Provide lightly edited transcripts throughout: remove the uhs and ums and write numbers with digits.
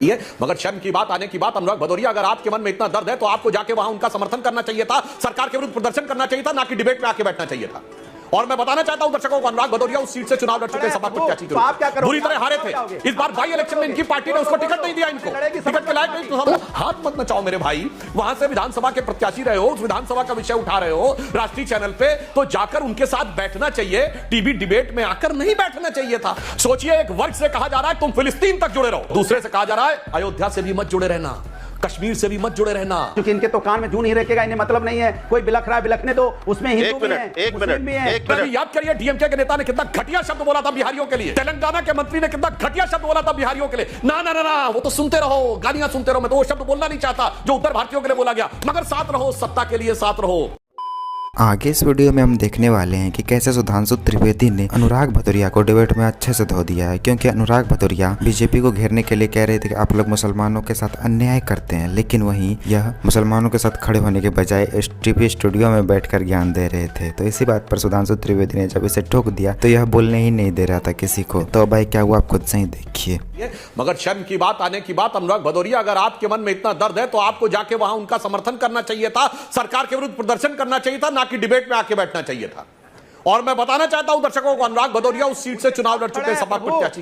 ये मगर शर्म की बात, आने की बात, अनुराग भदौरिया, अगर आपके मन में इतना दर्द है तो आपको जाके वहां उनका समर्थन करना चाहिए था, सरकार के विरुद्ध प्रदर्शन करना चाहिए था, ना कि डिबेट में आके बैठना चाहिए था। और मैं बताना चाहता हूं दर्शकों को, अनुराग भदौरिया उस सीट से चुनाव लड़ चुके सपा प्रत्याशी बुरी तरह हारे थे। इस बार बाई इलेक्शन में इनकी पार्टी ने उसको टिकट नहीं दिया, इनको टिकट के लायक नहीं। तो हाथ मत नचाओ मेरे भाई, वहां से विधानसभा के प्रत्याशी रहे हो, उस विधानसभा का विषय उठा रहे हो राष्ट्रीय चैनल पे, तो जाकर उनके साथ बैठना चाहिए, टीवी डिबेट में आकर नहीं बैठना चाहिए था। सोचिए, एक वर्ग से कहा जा रहा है तुम फिलिस्तीन तक जुड़े रहो, दूसरे से कहा जा रहा है अयोध्या से भी मत जुड़े रहना, कश्मीर से भी मत जुड़े रहना, क्योंकि इनके तो कान में जून ही रखेगा, इन्हें मतलब नहीं है कोई बिलख रहा है, बिलखने दो, उसमें हिंदू भी हैं, मुस्लिम भी हैं। याद करिए डीएमके के नेता ने कितना घटिया शब्द बोला था बिहारियों के लिए, तेलंगाना के मंत्री ने कितना घटिया शब्द बोला था बिहारियों के लिए। ना ना ना ना, वो तो सुनते रहो, गालियां सुनते रहो, मैं तो वो शब्द बोलना नहीं चाहता जो उत्तर भारतीयों के लिए बोला गया, मगर साथ रहो, सत्ता के लिए साथ रहो। आगे इस वीडियो में हम देखने वाले हैं कि कैसे सुधांशु त्रिवेदी ने अनुराग भदौरिया को डिबेट में अच्छे से धो दिया है, क्योंकि अनुराग भदौरिया बीजेपी को घेरने के लिए कह रहे थे कि आप लोग मुसलमानों के साथ अन्याय करते हैं, लेकिन वहीं यह मुसलमानों के साथ खड़े होने के बजाय टीवी स्टूडियो में बैठकर ज्ञान दे रहे थे। तो इसी बात पर सुधांशु त्रिवेदी ने जब इसे ठोक दिया तो यह बोलने ही नहीं दे रहा था किसी को। तो भाई क्या हुआ, आप खुद से ही देखिए। मगर शर्म की बात, आने की बात, अनुराग भदौरिया, अगर आपके मन में इतना दर्द है तो आपको जाके वहां उनका समर्थन करना चाहिए था, सरकार के विरुद्ध प्रदर्शन करना चाहिए था, ना कि डिबेट में आके बैठना चाहिए था। और मैं बताना चाहता हूं दर्शकों को, अनुराग भदौरिया उस सीट से चुनाव लड़ चुके सपा प्रत्याशी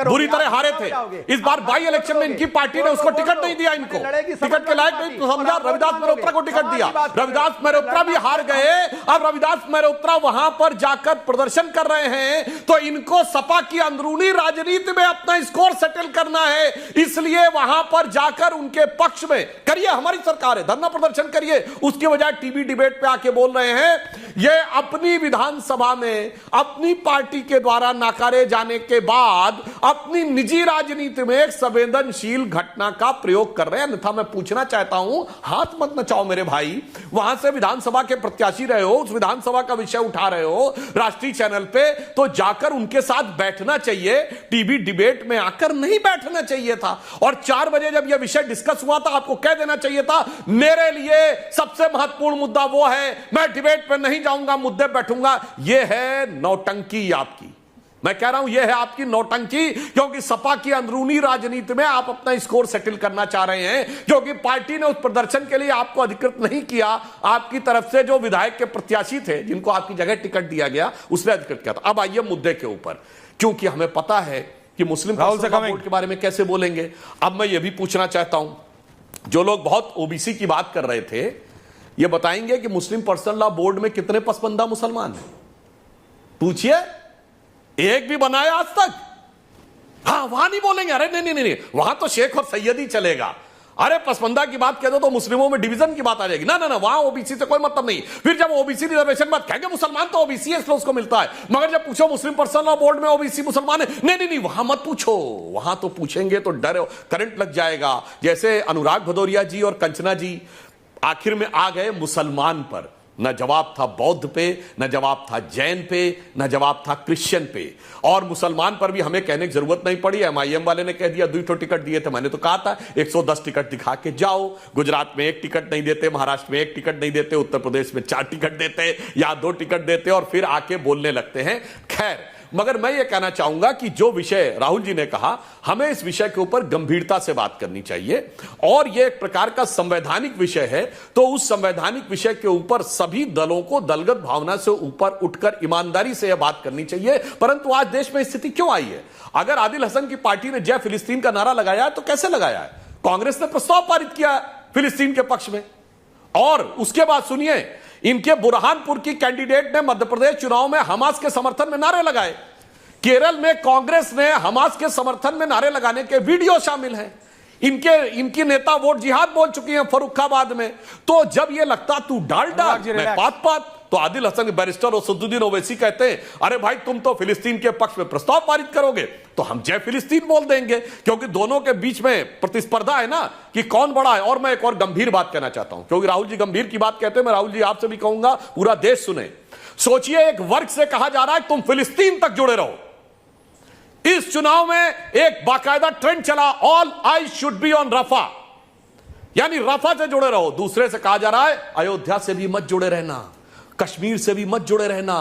बुरी तरह हारे थे। इस बार बाई इलेक्शन में इनकी पार्टी ने उसको टिकट नहीं दिया, इनको टिकट के लायक नहीं तो समझा, रविदास मेहरोत्रा को टिकट दिया, रविदास मेहरोत्रा भी हार गए। अब रविदास मेहरोत्रा वहां पर जाकर प्रदर्शन कर रहे हैं, तो इनको सपा की अंदरूनी राजनीति में अपना स्कोर सेटल करना है, इसलिए वहां पर जाकर उनके पक्ष में करिए, हमारी सरकार है, धरना प्रदर्शन करिए, उसकी बजाय टीवी डिबेट पे आके बोल रहे हैं। ये अपनी विधानसभा में अपनी पार्टी के द्वारा नकारे जाने के बाद अपनी निजी राजनीति में एक संवेदनशील घटना का प्रयोग कर रहे हैं। अन्यथा मैं पूछना चाहता हूं, हाथ मत नचाओ मेरे भाई, वहां से विधानसभा के प्रत्याशी रहे हो, उस विधानसभा का विषय उठा रहे हो राष्ट्रीय चैनल पे, तो जाकर उनके साथ बैठना चाहिए, टीवी डिबेट में आकर नहीं बैठना चाहिए था। और 4 बजे जब यह विषय डिस्कस हुआ था, आपको कह देना चाहिए था मेरे लिए सबसे महत्वपूर्ण मुद्दा वो है, मैं डिबेट पे नहीं जाऊंगा, मुद्दे बैठूंगा। यह है नौटंकी आपकी, मैं कह रहा हूं यह है आपकी नौटंकी, क्योंकि सपा की अंदरूनी राजनीति में आप अपना स्कोर सेटल करना चाह रहे हैं, क्योंकि पार्टी ने उस प्रदर्शन के लिए आपको अधिकृत नहीं किया, आपकी तरफ से जो विधायक के प्रत्याशी थे जिनको आपकी जगह टिकट दिया गया उसने अधिकृत किया था। अब आइए मुद्दे के ऊपर, क्योंकि हमें पता है कि मुस्लिम वोट के बारे में कैसे बोलेंगे। अब मैं यह भी पूछना चाहता हूं, जो लोग बहुत ओबीसी की बात कर रहे थे, ये बताएंगे कि मुस्लिम पर्सनल लॉ बोर्ड में कितने पसमानदा मुसलमान हैं? पूछिए, एक भी बनाया आज तक? हाँ, वहां नहीं बोलेंगे, अरे नहीं नहीं नहीं, वहां तो शेख और सैयद ही चलेगा। अरे पसमानदा की बात कह दो तो मुस्लिमों में डिवीजन की बात आ जाएगी। ना ना ना, वहां ओबीसी से कोई मतलब नहीं। फिर जब ओबीसी रिजर्वेशन बात कहेंगे मुसलमान तो ओबीसी है इसलिए उसको मिलता है, मगर जब पूछो मुस्लिम पर्सनल लॉ बोर्ड में ओबीसी मुसलमान है, नहीं नहीं नहीं, वहां मत पूछो, वहां तो पूछेंगे तो डर करंट लग जाएगा। जैसे अनुराग भदौरिया जी और कंचना जी आखिर में आ गए मुसलमान पर, न जवाब था बौद्ध पे, न जवाब था जैन पे, न जवाब था क्रिश्चियन पे, और मुसलमान पर भी हमें कहने की जरूरत नहीं पड़ी। एमआईएम वाले ने कह दिया 2 टिकट दिए थे, मैंने तो कहा था 110 टिकट दिखा के जाओ। गुजरात में 1 टिकट नहीं देते, महाराष्ट्र में 1 टिकट नहीं देते, उत्तर प्रदेश में 4 टिकट देते, या 2 टिकट देते, और फिर आके बोलने लगते हैं। खैर, मगर मैं ये कहना चाहूंगा कि जो विषय राहुल जी ने कहा, हमें इस विषय के ऊपर गंभीरता से बात करनी चाहिए, और यह एक प्रकार का संवैधानिक विषय है, तो उस संवैधानिक विषय के ऊपर सभी दलों को दलगत भावना से ऊपर उठकर ईमानदारी से यह बात करनी चाहिए। परंतु आज देश में स्थिति क्यों आई है? अगर आदिल हसन की पार्टी ने जय फिलिस्तीन का नारा लगाया तो कैसे लगाया है? कांग्रेस ने प्रस्ताव पारित किया फिलिस्तीन के पक्ष में, और उसके बाद सुनिए, इनके बुरहानपुर की कैंडिडेट ने मध्य प्रदेश चुनाव में हमास के समर्थन में नारे लगाए। केरल में कांग्रेस ने हमास के समर्थन में नारे लगाने के वीडियो शामिल हैं। इनकी नेता वोट जिहाद बोल चुकी हैं फर्रुखाबाद में। तो जब ये लगता तू डालडा मैं पात, तो आदिल हसन बैरिस्टर और सद्दुद्दीन ओवैसी कहते हैं अरे भाई तुम तो फिलिस्तीन के पक्ष में प्रस्ताव पारित करोगे तो हम जय फिलिस्तीन बोल देंगे, क्योंकि दोनों के बीच में प्रतिस्पर्धा है ना कि कौन बड़ा है। और मैं एक और गंभीर बात कहना चाहता हूं, क्योंकि राहुल जी गंभीर की बात कहते हैं, मैं राहुल जी आपसे भी कहूंगा, पूरा देश सुने। सोचिए, एक वर्ग से कहा जा रहा है तुम फिलिस्तीन तक जुड़े रहो। इस चुनाव में एक बाकायदा ट्रेंड चला, all eyes should be on Rafah, यानी रफा से जुड़े रहो। दूसरे से कहा जा रहा है अयोध्या से भी मत जुड़े रहना, कश्मीर से भी मत जुड़े रहना,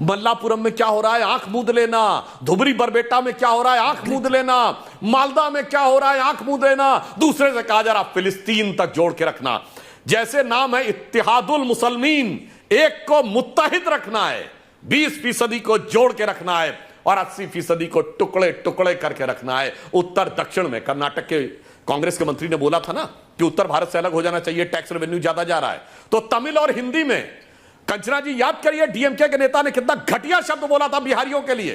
मल्लापुरम में क्या हो रहा है आंख मूंद लेना, धुबरी बरबेटा में क्या हो रहा है आंख मूंद लेना, मालदा में क्या हो रहा है आंख मूंद लेना। दूसरे से कहा जा रहा फिलिस्तीन तक जोड़ के रखना। जैसे नाम है इत्तिहादुल मुसलमीन, एक को मुत्तहिद रखना है, 20% को जोड़ के रखना है और 80% को टुकड़े टुकड़े करके रखना है। उत्तर दक्षिण में कर्नाटक के कांग्रेस के मंत्री ने बोला था ना कि उत्तर भारत से अलग हो जाना चाहिए, टैक्स रेवेन्यू ज्यादा जा रहा है। तो तमिल और हिंदी में कंचना जी याद करिए डीएमके के नेता ने कितना घटिया शब्द बोला था बिहारियों के लिए,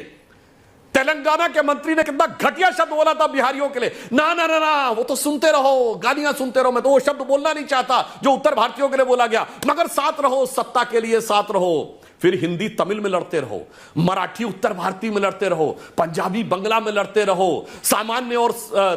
तेलंगाना के मंत्री ने कितना घटिया शब्द बोला था बिहारियों के लिए। ना ना ना ना, वो तो सुनते रहो, गालियां सुनते रहो, मैं तो वो शब्द बोलना नहीं चाहता जो उत्तर भारतीयों के लिए बोला गया, मगर साथ रहो, सत्ता के लिए साथ रहो। फिर हिंदी तमिल में लड़ते रहो, मराठी उत्तर भारतीय में लड़ते रहो, पंजाबी बंगला में लड़ते रहो, सामान्य और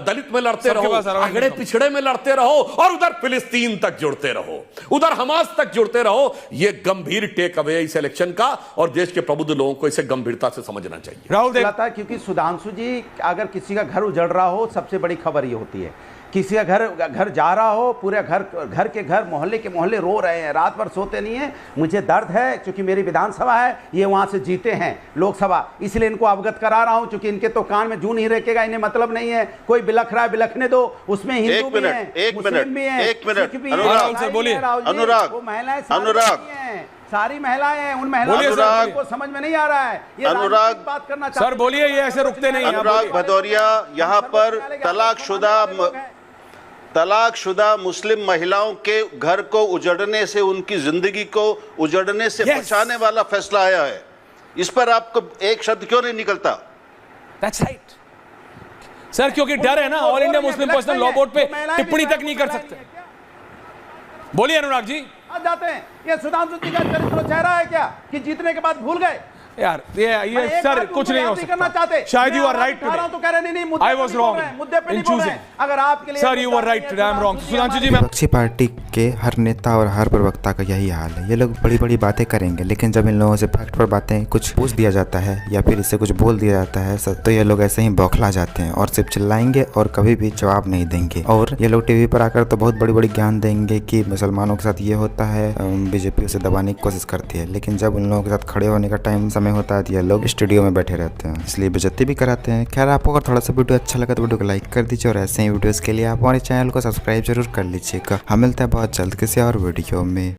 दलित में लड़ते रहो, अगड़े पिछड़े में लड़ते रहो और उधर फिलिस्तीन तक जुड़ते रहो, उधर हमास तक जुड़ते रहो। यह गंभीर टेक अवे है इस इलेक्शन का और देश के प्रबुद्ध लोगों को इसे गंभीरता से समझना चाहिए। राहुल देखता, क्योंकि सुधांशु जी अगर किसी का घर उजड़ रहा हो सबसे बड़ी खबर ये होती है, किसी का घर जा रहा हो, पूरे घर के घर मोहल्ले के मोहल्ले रो रहे हैं, रात भर सोते नहीं हैं। मुझे दर्द है क्योंकि मेरी विधानसभा है, ये वहाँ से जीते हैं लोकसभा, इसलिए इनको अवगत करा रहा हूँ, क्योंकि इनके तो कान में जू नहीं रेकेगा, इन्हें मतलब नहीं है। कोई बिलख रहा है बिलखने दो, उसमें हिंदू भी हैं, मुस्लिम भी हैं, सिख भी हैं, वो महिलाएं सारी महिलाएं हैं, उन महिलाओं को समझ में नहीं आ रहा है। ये अनुराग बात करना सर बोलिए, ये ऐसे रुकते नहीं। अनुराग भदौरिया यहाँ पर तलाकशुदा मुस्लिम महिलाओं के घर को उजड़ने से, उनकी जिंदगी को उजड़ने से बचाने वाला फैसला आया है। इस पर आपको एक शब्द क्यों नहीं निकलता? That's right. सर क्योंकि डर है ना, all India Muslim personal law board पे टिप्पणी तक नहीं कर सकते। बोलिए अनुराग जी। आज जाते हैं, ये सुधांशु जी का चरित्र चेहरा है क्या कि जीतने के बाद भूल गए? यार ये सर कुछ नहीं हो सकता। शायद you are right today, I was wrong in choosing. अगर आपके लिए sir you were right today, I am wrong. Sudhanshu ji, विपक्षी पार्टी के हर नेता और हर प्रवक्ता का यही हाल है। ये लोग बड़ी बड़ी बातें करेंगे, लेकिन जब इन लोगों से फैक्ट पर बातें कुछ पूछ दिया जाता है या फिर इससे कुछ बोल दिया जाता है तो ये लोग ऐसे ही बौखला जाते हैं और सिर्फ चिल्लाएंगे और कभी भी जवाब नहीं देंगे। और ये लोग टीवी पर आकर तो बहुत बड़ी बड़ी ज्ञान देंगे कि मुसलमानों के साथ ये होता है, बीजेपी उसे दबाने की कोशिश करती है, लेकिन जब उन लोगों के साथ खड़े होने का टाइम समय होता है तो ये लोग स्टूडियो में बैठे रहते हैं, इसलिए बेइज्जती भी कराते हैं। खैर, आपको अगर थोड़ा सा वीडियो अच्छा लगा तो वीडियो को लाइक कर दीजिए और ऐसे ही वीडियोस के लिए आप हमारे चैनल को सब्सक्राइब जरूर कर लीजिएगा। हम मिलते हैं बहुत जल्द किसी और वीडियो में।